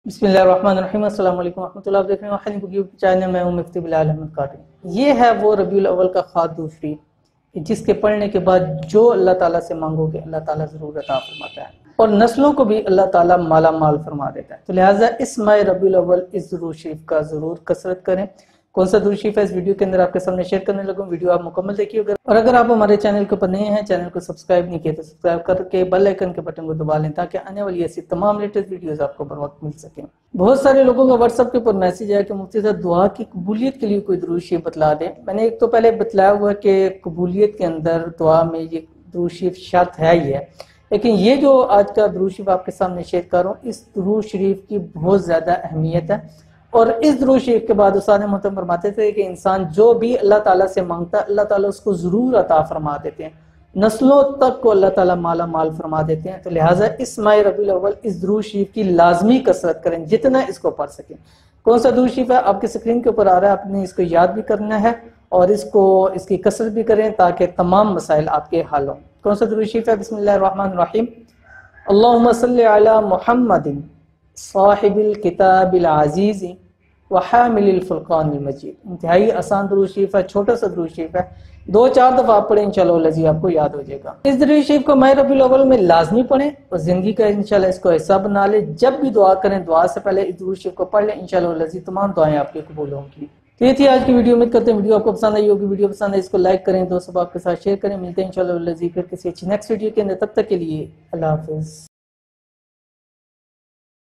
बिस्मिल्लाहिर्रहमानिर्रहीम। अस्सलाम वालेकुम रहमतुल्लाह। आप देख रहे हैं हनी बुक यूट्यूब चैनल में हूं मुफ्ती बिलाल अहमद कारी। ये है वो रबीउल अव्वल का खास दूसरी जिसके पढ़ने के बाद जो अल्लाह ताला से मांगोगे अल्लाह ताला ज़रूर अता फरमाता है और नस्लों को भी अल्लाह ताला माला माल फरमा देता है। तो लिहाजा इस माह रबीउल अव्वल इस दुरूद शरीफ का ज़रूर कसरत करें। कौन सा दुरूद शरीफ है इस वीडियो के अंदर आपके सामने शेयर करने लगूँ। वीडियो आप मुकम्मल देखिए और अगर आप हमारे चैनल के ऊपर नए हैं, चैनल को सब्सक्राइब नहीं किया तो सब्सक्राइब करके बेल आइकन के बटन को दबा लें ताकि आने वाली ऐसी तमाम लेटेस्ट वीडियोस आपको बर वक्त मिल सकें। बहुत सारे लोगों का व्हाट्सएप के ऊपर मैसेज है कि मुफ्ती साहब दुआ की कबूलियत के लिए कोई दुरूद शरीफ बतला दें। मैंने एक तो पहले बतलाया हुआ कि कबूलियत के अंदर दुआ में ये दुरूद शरीफ शर्त है ही है, लेकिन ये जो आज का दुरूद शरीफ आपके सामने शेयर कर रहा हूँ इस दुरूद शरीफ की बहुत ज़्यादा अहमियत है। और इस दुरूद शरीफ के बाद उस्ताद मोहतरम फरमाते थे कि इंसान जो भी अल्लाह ताला से मांगता है अल्लाह ताला उसको ज़रूर अता फरमा देते हैं, नस्लों तक को अल्लाह ताला माला माल फरमा देते हैं। तो लिहाजा इस माह रबीउल अव्वल इस दुरूद शरीफ की लाजमी कसरत करें जितना इसको पढ़ सकें। कौन सा दुरूद शरीफ है आपकी स्क्रीन के ऊपर आ रहा है, आपने इसको याद भी करना है और इसकी कसरत भी करें ताकि तमाम मसाइल आपके हल हों। कौन सा दुरूद शरीफ है? बिस्मिल्लाहिर्रहमानिर्रहीम। अल्लाहुम्मा सल्लि अला मुहम्मदिन साहिबिल किताबिल अज़ीज़ व हामिलिल फुरक़ानिल मजीद। इंतहाई आसान दुरूद शरीफ है, छोटा सा दुरूद शरीफ है, 2-4 दफ़ा आप पढ़ें इंशाअल्लाह लजी आपको याद हो जाएगा। इस दुरूद शरीफ को माह रबीउल अव्वल में लाजमी पढ़ें और ज़िंदगी का इंशाअल्लाह इसको हिस्सा बना ले। जब भी दुआ करें दुआ से पहले इस दुरूद शरीफ को पढ़ लें, इंशाअल्लाह लजी तमाम दुआएं आपकी कबूल होंगी। तो ये थी आज की वीडियो। उम्मीद करते हैं वीडियो आपको पसंद आई होगी। वीडियो पसंद है इसको लाइक करें, दोस्तों आपके साथ शेयर करें। मिलते हैं इंशाअल्लाह लजी फिर किसी अच्छी नेक्स्ट वीडियो के अंदर। तब तक के लिए अल्लाह हाफिज़।